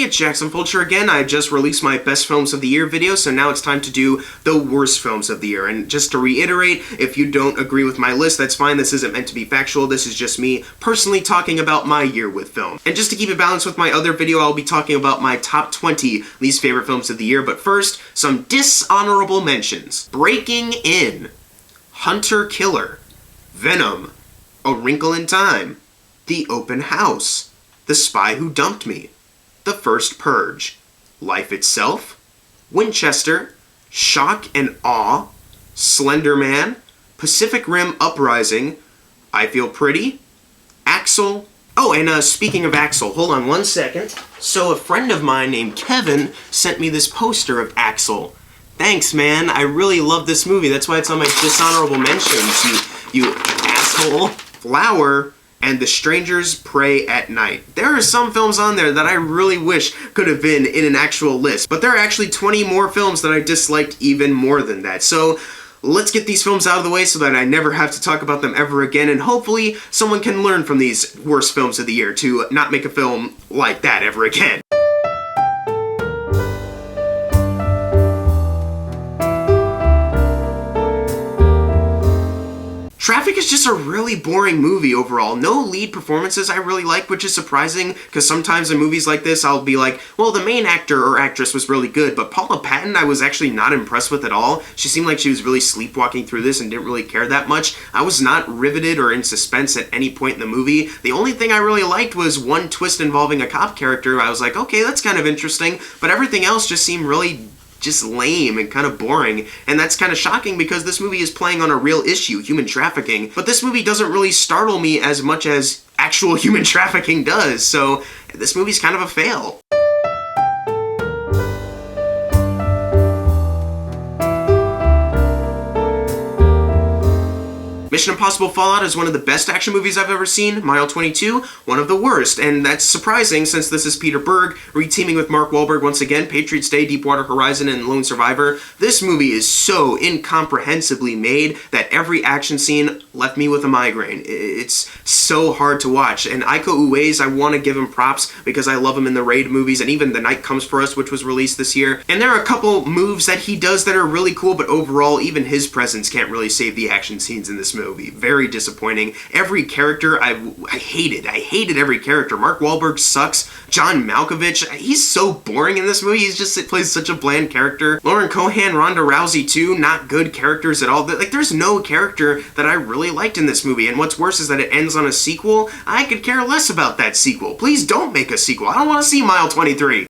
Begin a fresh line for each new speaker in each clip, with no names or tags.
it's Jackson Fulcher again. I just released my Best Films of the Year video, so now it's time to do the Worst Films of the Year. And just to reiterate, if you don't agree with my list, that's fine. This isn't meant to be factual. This is just me personally talking about my year with film. And just to keep it balanced with my other video, I'll be talking about my top 20 least favorite films of the year. But first, some dishonorable mentions. Breaking In, Hunter Killer, Venom, A Wrinkle in Time, The Open House, The Spy Who Dumped Me, The First Purge, Life Itself, Winchester, Shock and Awe, Slender Man, Pacific Rim Uprising, I Feel Pretty, Axel. Oh, and speaking of Axel, hold on one second. So a friend of mine named Kevin sent me this poster of Axel. Thanks, man. I really love this movie. That's why it's on my dishonorable mentions, you asshole. Flower and The Strangers Pray at Night. There are some films on there that I really wish could have been in an actual list, but there are actually 20 more films that I disliked even more than that. So let's get these films out of the way so that I never have to talk about them ever again, and hopefully someone can learn from these worst films of the year to not make a film like that ever again. Traffic is just a really boring movie overall. No lead performances I really like, which is surprising, because sometimes in movies like this I'll be like, well, the main actor or actress was really good, but Paula Patton I was actually not impressed with at all. She seemed like she was really sleepwalking through this and didn't really care that much. I was not riveted or in suspense at any point in the movie. The only thing I really liked was one twist involving a cop character. I was like, okay, that's kind of interesting, but everything else just seemed really just lame and kind of boring, and that's kind of shocking because this movie is playing on a real issue, human trafficking, but this movie doesn't really startle me as much as actual human trafficking does, so this movie's kind of a fail. Mission Impossible Fallout is one of the best action movies I've ever seen. Mile 22, one of the worst, and that's surprising since this is Peter Berg re-teaming with Mark Wahlberg once again, Patriots Day, Deepwater Horizon, and Lone Survivor. This movie is so incomprehensibly made that every action scene left me with a migraine. It's so hard to watch, and Iko Uwais, I want to give him props because I love him in the Raid movies, and even The Night Comes For Us, which was released this year. And there are a couple moves that he does that are really cool, but overall, even his presence can't really save the action scenes in this movie. Very disappointing. Every character I hated. I hated every character. Mark Wahlberg sucks. John Malkovich, he's so boring in this movie. He plays such a bland character. Lauren Cohan, Ronda Rousey too, not good characters at all. Like, there's no character that I really liked in this movie, and what's worse is that it ends on a sequel. I could care less about that sequel. Please don't make a sequel. I don't want to see Mile 23.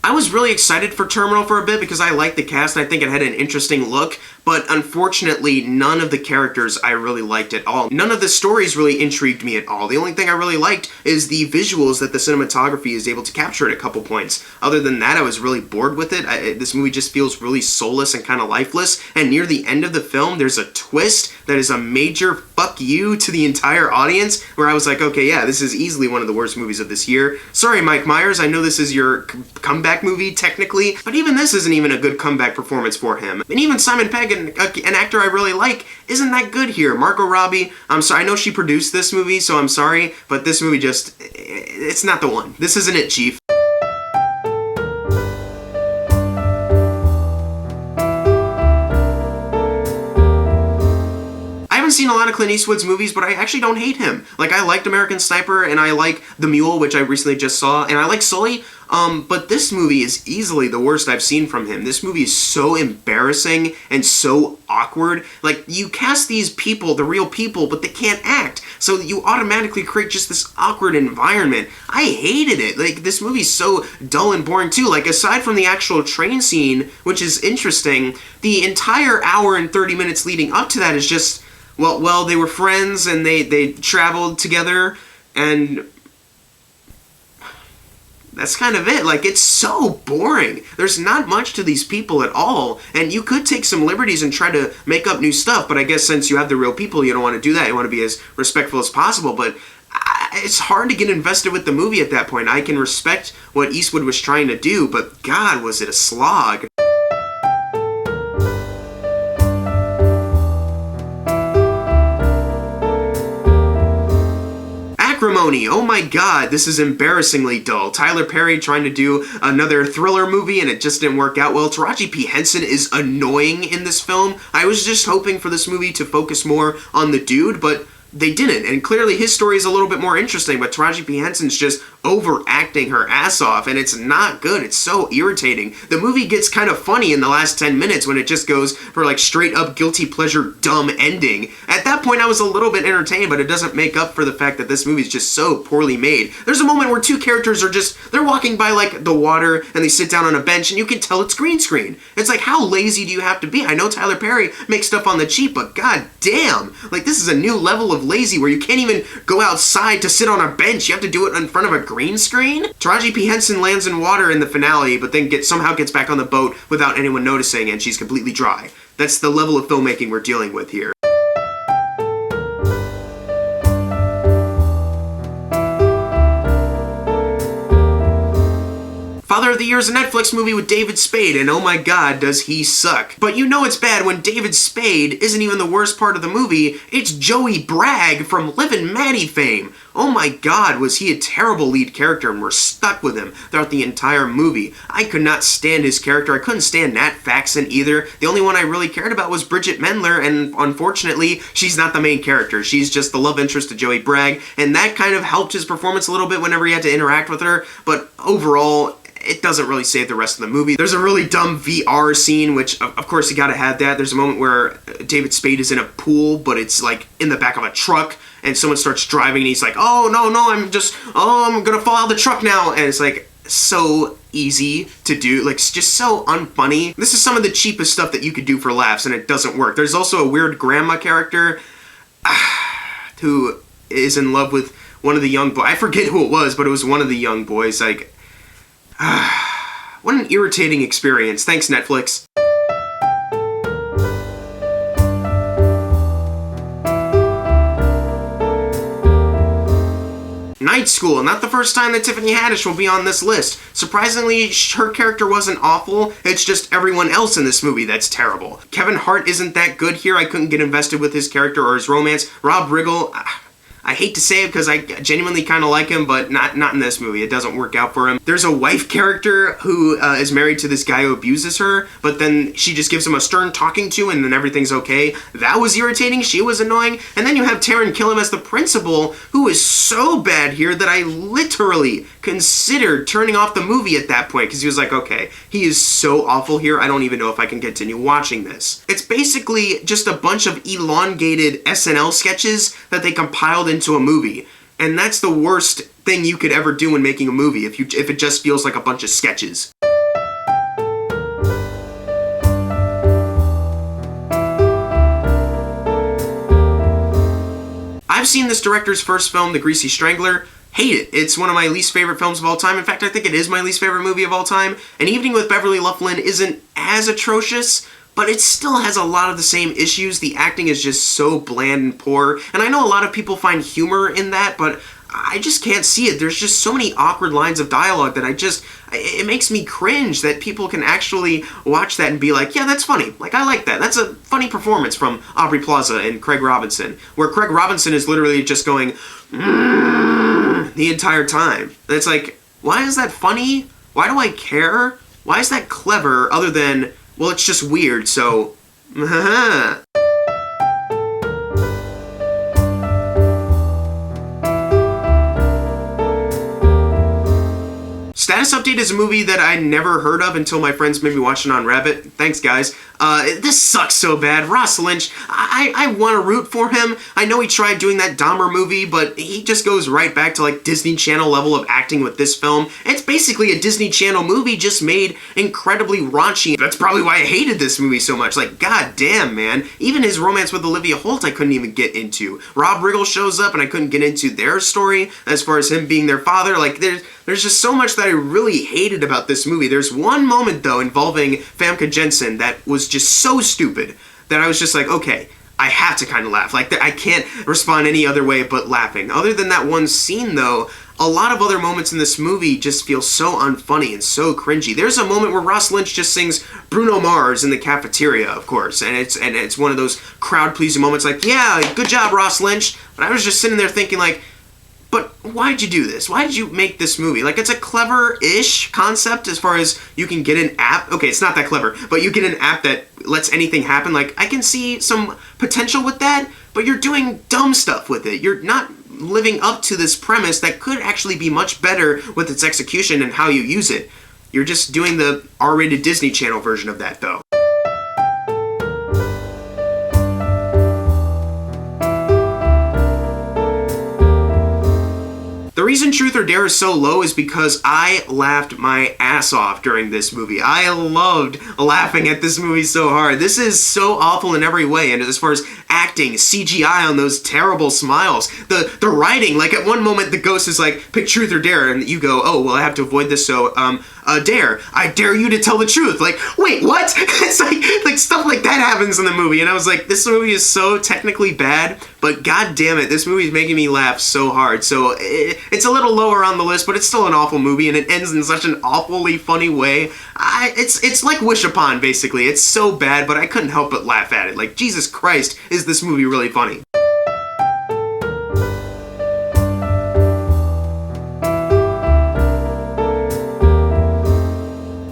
I was really excited for Terminal for a bit because I liked the cast and I think it had an interesting look, but unfortunately none of the characters I really liked at all. None of the stories really intrigued me at all. The only thing I really liked is the visuals that the cinematography is able to capture at a couple points. Other than that, I was really bored with it. This movie just feels really soulless and kind of lifeless, and near the end of the film there's a twist that is a major fuck you to the entire audience, where I was like, okay, yeah, this is easily one of the worst movies of this year. Sorry, Mike Myers, I know this is your comeback movie technically, but even this isn't even a good comeback performance for him. And even Simon Pegg, an actor I really like, isn't that good here. Margot Robbie, I'm sorry, I know she produced this movie, so I'm sorry, but this movie just, it's not the one. This isn't it, Chief. I haven't seen a lot of Clint Eastwood's movies, but I actually don't hate him. Like, I liked American Sniper, and I like The Mule, which I recently just saw, and I like Sully, but this movie is easily the worst I've seen from him. This movie is so embarrassing and so awkward. Like, you cast these people, the real people, but they can't act, so you automatically create just this awkward environment. I hated it. Like, this movie's so dull and boring too. Like, aside from the actual train scene, which is interesting, the entire hour and 30 minutes leading up to that is just, well, they were friends and they traveled together, and that's kind of it. Like, it's so boring. There's not much to these people at all, and you could take some liberties and try to make up new stuff, but I guess since you have the real people, you don't want to do that. You want to be as respectful as possible, but it's hard to get invested with the movie at that point. I can respect what Eastwood was trying to do, but God, was it a slog. Acrimony. Oh my god, this is embarrassingly dull. Tyler Perry trying to do another thriller movie and it just didn't work out well. Taraji P. Henson is annoying in this film. I was just hoping for this movie to focus more on the dude, but they didn't, and clearly his story is a little bit more interesting, but Taraji P. Henson's just overacting her ass off, and it's not good. It's so irritating. The movie gets kind of funny in the last 10 minutes when it just goes for like straight up guilty pleasure dumb ending. At that point I was a little bit entertained, but it doesn't make up for the fact that this movie is just so poorly made. There's a moment where two characters are just, they're walking by like the water and they sit down on a bench and you can tell it's green screen. It's like, how lazy do you have to be? I know Tyler Perry makes stuff on the cheap, but god damn, like this is a new level of lazy where you can't even go outside to sit on a bench. You have to do it in front of a green screen? Taraji P. Henson lands in water in the finale, but then somehow gets back on the boat without anyone noticing, and she's completely dry. That's the level of filmmaking we're dealing with here. Father of the Year is a Netflix movie with David Spade, and oh my god, does he suck. But you know it's bad when David Spade isn't even the worst part of the movie, it's Joey Bragg from Liv and Maddie fame. Oh my god, was he a terrible lead character, and we're stuck with him throughout the entire movie. I could not stand his character. I couldn't stand Nat Faxon either. The only one I really cared about was Bridget Mendler, and unfortunately, she's not the main character. She's just the love interest to Joey Bragg, and that kind of helped his performance a little bit whenever he had to interact with her, but overall, it doesn't really save the rest of the movie. There's a really dumb VR scene, which of course you gotta have that. There's a moment where David Spade is in a pool, but it's like in the back of a truck, and someone starts driving and he's like, oh no, I'm gonna fall out of the truck now, and it's like so easy to do, like just so unfunny. This is some of the cheapest stuff that you could do for laughs, and it doesn't work. There's also a weird grandma character who is in love with one of the young boys. I forget who it was, but it was one of the young boys. Like, what an irritating experience. Thanks, Netflix. Night School, not the first time that Tiffany Haddish will be on this list. Surprisingly, her character wasn't awful, it's just everyone else in this movie that's terrible. Kevin Hart isn't that good here. I couldn't get invested with his character or his romance. Rob Riggle, I hate to say it because I genuinely kind of like him, but not in this movie. It doesn't work out for him. There's a wife character who is married to this guy who abuses her, but then she just gives him a stern talking to and then everything's okay. That was irritating. She was annoying. And then you have Taron Killam as the principal, who is so bad here that I literally considered turning off the movie at that point because he was like, okay, he is so awful here, I don't even know if I can continue watching this. It's basically just a bunch of elongated SNL sketches that they compiled into a movie, and that's the worst thing you could ever do when making a movie if it just feels like a bunch of sketches. I've seen this director's first film, The Greasy Strangler. Hate it. It's one of my least favorite films of all time. In fact, I think it is my least favorite movie of all time. An Evening with Beverly Laughlin isn't as atrocious, but it still has a lot of the same issues. The acting is just so bland and poor, and I know a lot of people find humor in that, but I just can't see it. There's just so many awkward lines of dialogue that it makes me cringe that people can actually watch that and be like, yeah, that's funny. Like, I like that. That's a funny performance from Aubrey Plaza and Craig Robinson, where Craig Robinson is literally just going, the entire time. And it's like, why is that funny? Why do I care? Why is that clever other than, well, it's just weird, so, Status Update is a movie that I never heard of until my friends made me watch it on Rabbit. Thanks, guys. This sucks so bad. Ross Lynch, I want to root for him. I know he tried doing that Dahmer movie, but he just goes right back to like Disney Channel level of acting with this film. It's basically a Disney Channel movie just made incredibly raunchy. That's probably why I hated this movie so much. Like, god damn, man. Even his romance with Olivia Holt I couldn't even get into. Rob Riggle shows up and I couldn't get into their story as far as him being their father. Like, there's just so much that I really hated about this movie. There's one moment, though, involving Famke Janssen that was just so stupid that I was just like, okay, I have to kind of laugh. Like, I can't respond any other way but laughing. Other than that one scene, though, a lot of other moments in this movie just feel so unfunny and so cringy. There's a moment where Ross Lynch just sings Bruno Mars in the cafeteria, of course, and it's one of those crowd-pleasing moments like, yeah, good job, Ross Lynch. But I was just sitting there thinking, like, But why'd you do this? Why did you make this movie? Like, it's a clever-ish concept as far as you can get an app. Okay, it's not that clever, but you get an app that lets anything happen. Like, I can see some potential with that, but you're doing dumb stuff with it. You're not living up to this premise that could actually be much better with its execution and how you use it. You're just doing the R-rated Disney Channel version of that, though. The reason Truth or Dare is so low is because I laughed my ass off during this movie. I loved laughing at this movie so hard. This is so awful in every way, and as far as acting, CGI on those terrible smiles, the writing, like at one moment the ghost is like, pick Truth or Dare, and you go, oh, well, I have to avoid this, so, Dare. I dare you to tell the truth. Like, wait, what? It's like stuff like that happens in the movie, and I was like, this movie is so technically bad, but god damn it, this movie is making me laugh so hard. So it's a little lower on the list, but it's still an awful movie, and it ends in such an awfully funny way. It's like Wish Upon, basically. It's so bad, but I couldn't help but laugh at it. Like, Jesus Christ, is this movie really funny?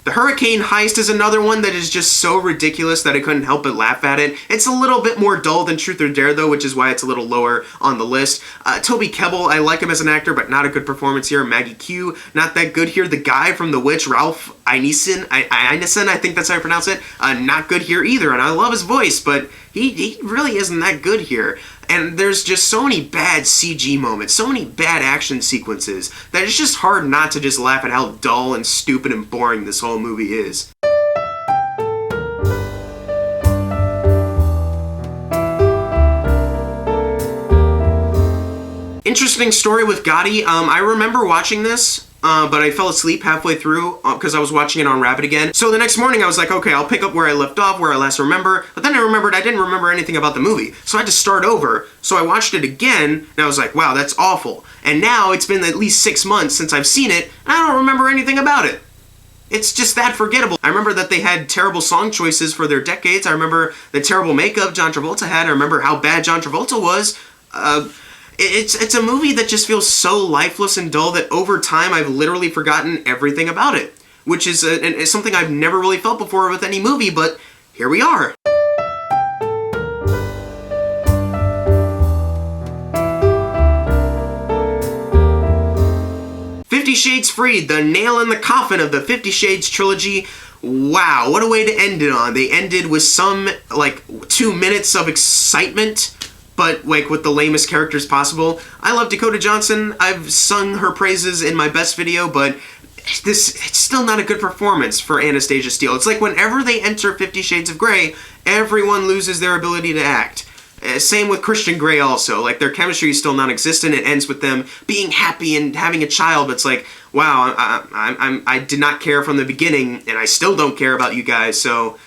The Hurricane Heist is another one that is just so ridiculous that I couldn't help but laugh at it. It's a little bit more dull than Truth or Dare, though, which is why it's a little lower on the list. Toby Kebbell, I like him as an actor, but not a good performance here. Maggie Q, not that good here. The guy from The Witch, Ralph Ineson, I think that's how I pronounce it, not good here either, and I love his voice, but he really isn't that good here. And there's just so many bad CG moments, so many bad action sequences, that it's just hard not to just laugh at how dull and stupid and boring this whole movie is. Interesting story with Gotti. I remember watching this, but I fell asleep halfway through because I was watching it on Rapid again. So the next morning I was like, okay, I'll pick up where I left off, where I last remember. But then I remembered I didn't remember anything about the movie. So I had to start over. So I watched it again, and I was like, wow, that's awful. And now it's been at least 6 months since I've seen it, and I don't remember anything about it. It's just that forgettable. I remember that they had terrible song choices for their decades. I remember the terrible makeup John Travolta had. I remember how bad John Travolta was. It's a movie that just feels so lifeless and dull that over time I've literally forgotten everything about it, which is something I've never really felt before with any movie, but here we are. Fifty Shades Freed, the nail in the coffin of the 50 Shades trilogy. Wow, what a way to end it on. They ended with some, 2 minutes of excitement, but with the lamest characters possible. I love Dakota Johnson. I've sung her praises in my best video, but it's still not a good performance for Anastasia Steele. It's like whenever they enter 50 Shades of Grey, everyone loses their ability to act. Same with Christian Grey also. Like, their chemistry is still non-existent. It ends with them being happy and having a child, but it's like, wow, I did not care from the beginning, and I still don't care about you guys, so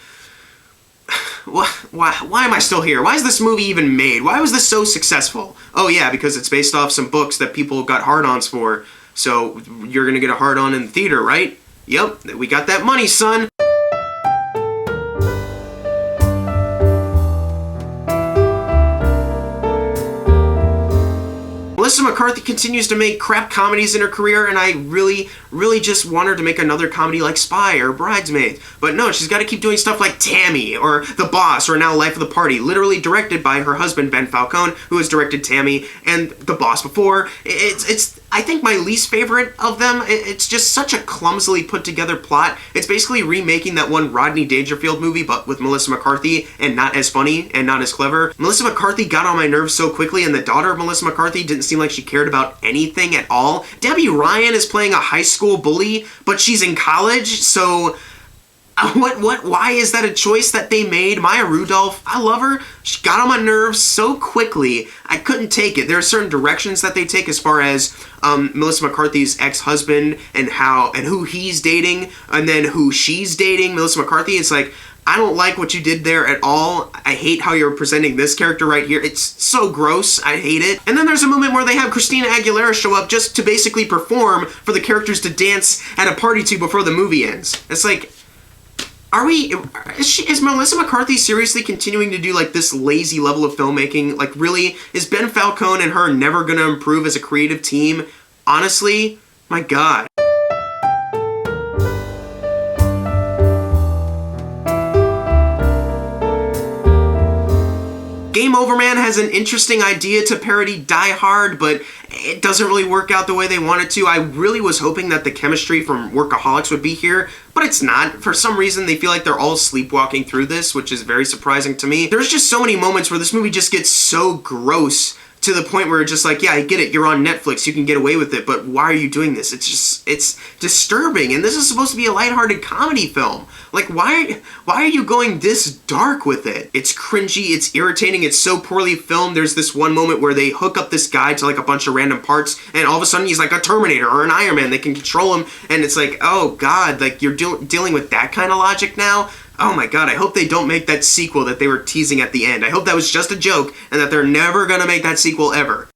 why am I still here? Why is this movie even made? Why was this so successful? Oh yeah, because it's based off some books that people got hard-ons for, so you're gonna get a hard-on in the theater, right? Yep, we got that money, son! Melissa McCarthy continues to make crap comedies in her career, and I really just want her to make another comedy like Spy or Bridesmaids. But no, she's got to keep doing stuff like Tammy or The Boss or now Life of the Party, literally directed by her husband Ben Falcone, who has directed Tammy and The Boss before. It's I think my least favorite of them. It's just such a clumsily put together plot. It's basically remaking that one Rodney Dangerfield movie, but with Melissa McCarthy, and not as funny and not as clever. Melissa McCarthy got on my nerves so quickly, and the daughter of Melissa McCarthy didn't seem like she cared about anything at all. Debbie Ryan is playing a high school bully, but she's in college, so why is that a choice that they made? Maya Rudolph, I love her. She got on my nerves so quickly, I couldn't take it. There are certain directions that they take as far as Melissa McCarthy's ex-husband and who he's dating, and then who she's dating. Melissa McCarthy, it's like, I don't like what you did there at all. I hate how you're presenting this character right here. It's so gross. I hate it. And then there's a moment where they have Christina Aguilera show up just to basically perform for the characters to dance at a party to before the movie ends. It's like, is Melissa McCarthy seriously continuing to do like this lazy level of filmmaking? Like really, is Ben Falcone and her never gonna improve as a creative team? Honestly, my God. Game Over Man has an interesting idea to parody Die Hard, but it doesn't really work out the way they wanted to. I really was hoping that the chemistry from Workaholics would be here, but it's not. For some reason, they feel like they're all sleepwalking through this, which is very surprising to me. There's just so many moments where this movie just gets so gross to the point where it's just like, yeah, I get it, you're on Netflix, you can get away with it, but why are you doing this? It's disturbing, and this is supposed to be a lighthearted comedy film. Like, why are you going this dark with it? It's cringy, it's irritating, it's so poorly filmed. There's this one moment where they hook up this guy to like a bunch of random parts, and all of a sudden he's like a Terminator or an Iron Man. They can control him, and it's like, oh God, like you're dealing with that kind of logic now? Oh my God, I hope they don't make that sequel that they were teasing at the end. I hope that was just a joke and that they're never gonna make that sequel ever.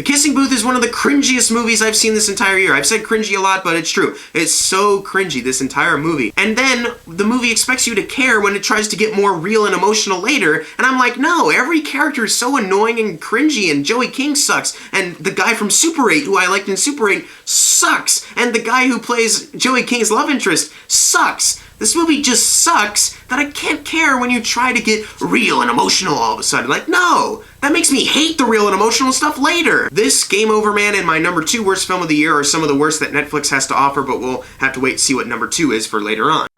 Kissing Booth is one of the cringiest movies I've seen this entire year. I've said cringy a lot, but it's true. It's so cringy, this entire movie. And then the movie expects you to care when it tries to get more real and emotional later, and I'm like, no, every character is so annoying and cringy, and Joey King sucks, and the guy from Super 8, who I liked in Super 8, sucks, and the guy who plays Joey King's love interest sucks. This movie just sucks that I can't care when you try to get real and emotional all of a sudden. Like, no! That makes me hate the real and emotional stuff later! This, Game Over Man, and my number 2 worst film of the year are some of the worst that Netflix has to offer, but we'll have to wait and see what number 2 is for later on.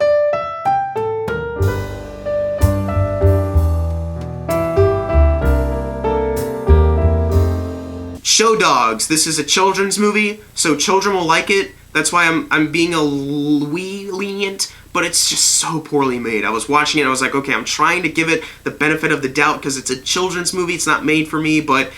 Show Dogs. This is a children's movie, so children will like it. That's why I'm being a wee lenient, but it's just so poorly made. I was watching it, I was like, okay, I'm trying to give it the benefit of the doubt because it's a children's movie, it's not made for me, but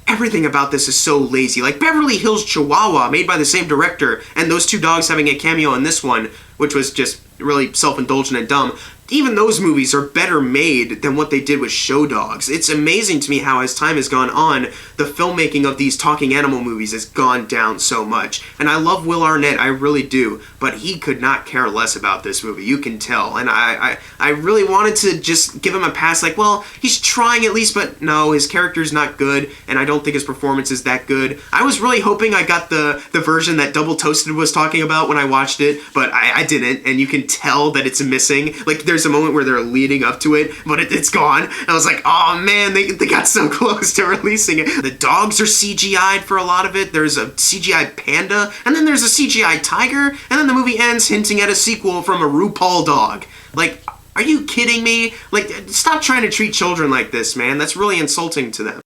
everything about this is so lazy. Like Beverly Hills Chihuahua, made by the same director, and those two dogs having a cameo in this one, which was just really self-indulgent and dumb. Even those movies are better made than what they did with Show Dogs. It's amazing to me how, as time has gone on, the filmmaking of these talking animal movies has gone down so much. And I love Will Arnett, I really do, but he could not care less about this movie, you can tell. And I really wanted to just give him a pass, like, well, he's trying at least, but no, his character's not good, and I don't think his performance is that good. I was really hoping I got the version that Double Toasted was talking about when I watched it, but I didn't, and you can tell that it's missing. Like, there's a moment where they're leading up to it, but it's gone. And I was like, oh man, they got so close to releasing it. The dogs are CGI'd for a lot of it. There's a CGI panda, and then there's a CGI tiger, and then the movie ends hinting at a sequel from a RuPaul dog. Like, are you kidding me? Like, stop trying to treat children like this, man. That's really insulting to them.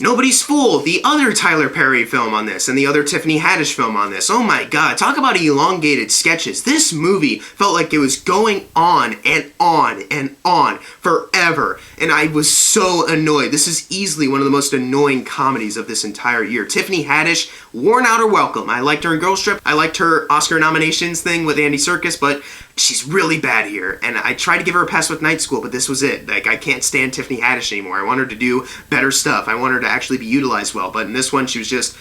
Nobody's Fool, the other Tyler Perry film on this, and the other Tiffany Haddish film on this. Oh my God, talk about elongated sketches. This movie felt like it was going on and on and on forever, and I was so annoyed. This is easily one of the most annoying comedies of this entire year. Tiffany Haddish, worn out or welcome. I liked her in Girls Trip. I liked her Oscar nominations thing with Andy Serkis, but she's really bad here, and I tried to give her a pass with Night School, but this was it. Like, I can't stand Tiffany Haddish anymore. I want her to do better stuff. I want her to actually be utilized well, but in this one, she was just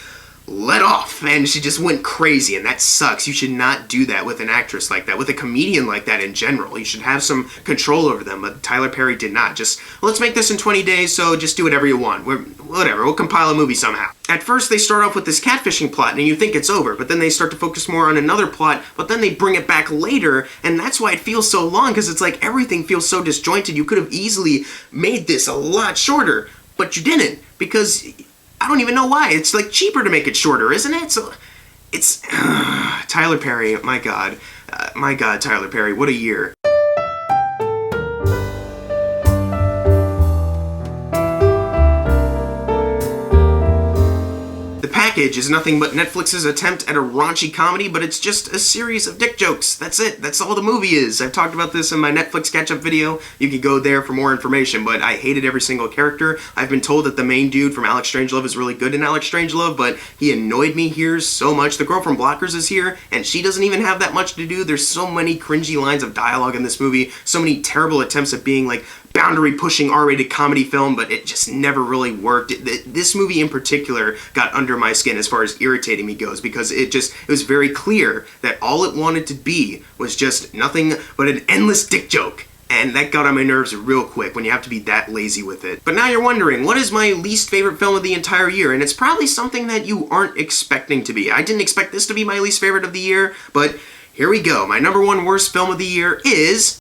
let off, and she just went crazy, and that sucks. You should not do that with an actress like that, with a comedian like that in general. You should have some control over them, but Tyler Perry did not. Just, let's make this in 20 days, so just do whatever you want. Whatever, we'll compile a movie somehow. At first, they start off with this catfishing plot, and you think it's over, but then they start to focus more on another plot, but then they bring it back later, and that's why it feels so long, because it's like everything feels so disjointed. You could have easily made this a lot shorter, but you didn't, because I don't even know why. It's like cheaper to make it shorter, isn't it? So it's Tyler Perry. My God, Tyler Perry. What a year. The package is nothing but Netflix's attempt at a raunchy comedy, but it's just a series of dick jokes. That's it. That's all the movie is. I've talked about this in my Netflix catch-up video. You can go there for more information, but I hated every single character. I've been told that the main dude from Alex Strangelove is really good in Alex Strangelove, but he annoyed me here so much. The girl from Blockers is here, and she doesn't even have that much to do. There's so many cringy lines of dialogue in this movie, so many terrible attempts at being like boundary-pushing R-rated comedy film, but it just never really worked. This movie in particular got under my skin as far as irritating me goes, because it was very clear that all it wanted to be was just nothing but an endless dick joke. And that got on my nerves real quick when you have to be that lazy with it. But now you're wondering, what is my least favorite film of the entire year? And it's probably something that you aren't expecting to be. I didn't expect this to be my least favorite of the year, but here we go. My number one worst film of the year is...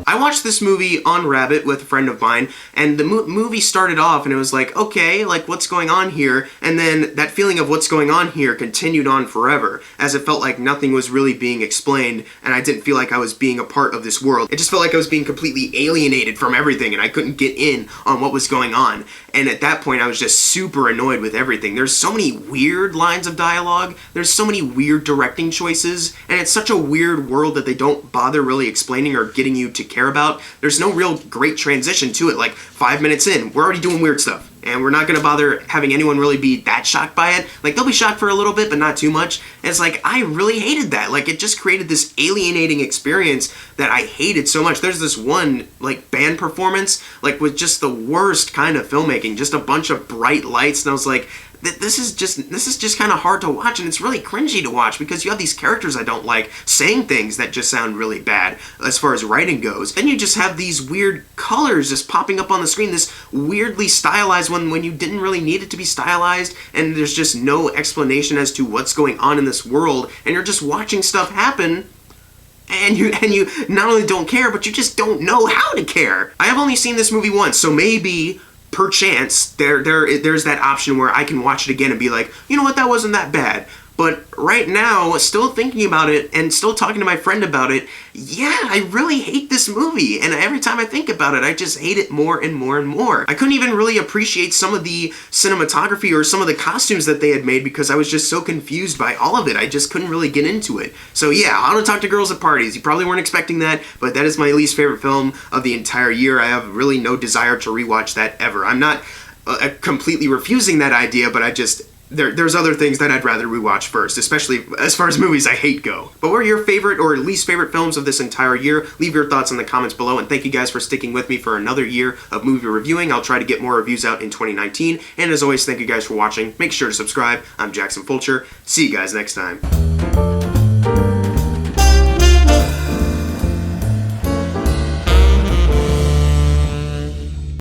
I watched this movie on Rabbit with a friend of mine, and the movie started off and it was like, okay, like what's going on here? And then that feeling of what's going on here continued on forever, as it felt like nothing was really being explained, and I didn't feel like I was being a part of this world. It just felt like I was being completely alienated from everything, and I couldn't get in on what was going on. And at that point, I was just super annoyed with everything. There's so many weird lines of dialogue, there's so many weird directing choices, and it's such a weird world that they don't bother really explaining or getting you to care about. There's no real great transition to it. Like 5 minutes in, we're already doing weird stuff, and we're not gonna bother having anyone really be that shocked by it. Like, they'll be shocked for a little bit, but not too much. And it's like, I really hated that. Like, it just created this alienating experience that I hated so much. There's this one, like, band performance, like, with just the worst kind of filmmaking, just a bunch of bright lights, and I was like, this is just kind of hard to watch, and it's really cringy to watch because you have these characters I don't like saying things that just sound really bad as far as writing goes. Then you just have these weird colors just popping up on the screen, this weirdly stylized one when you didn't really need it to be stylized, and there's just no explanation as to what's going on in this world, and you're just watching stuff happen. And you not only don't care, but you just don't know how to care. I have only seen this movie once, so maybe perchance there's that option where I can watch it again and be like, you know what, that wasn't that bad. But right now, still thinking about it and still talking to my friend about it, yeah, I really hate this movie. And every time I think about it, I just hate it more and more and more. I couldn't even really appreciate some of the cinematography or some of the costumes that they had made because I was just so confused by all of it. I just couldn't really get into it. So yeah, How to Talk to Girls at Parties. You probably weren't expecting that, but that is my least favorite film of the entire year. I have really no desire to rewatch that ever. I'm not completely refusing that idea, but I just... There's other things that I'd rather rewatch first, especially as far as movies I hate go. But what are your favorite or least favorite films of this entire year? Leave your thoughts in the comments below, and thank you guys for sticking with me for another year of movie reviewing. I'll try to get more reviews out in 2019, and as always, thank you guys for watching. Make sure to subscribe. I'm Jackson Fulcher. See you guys next time.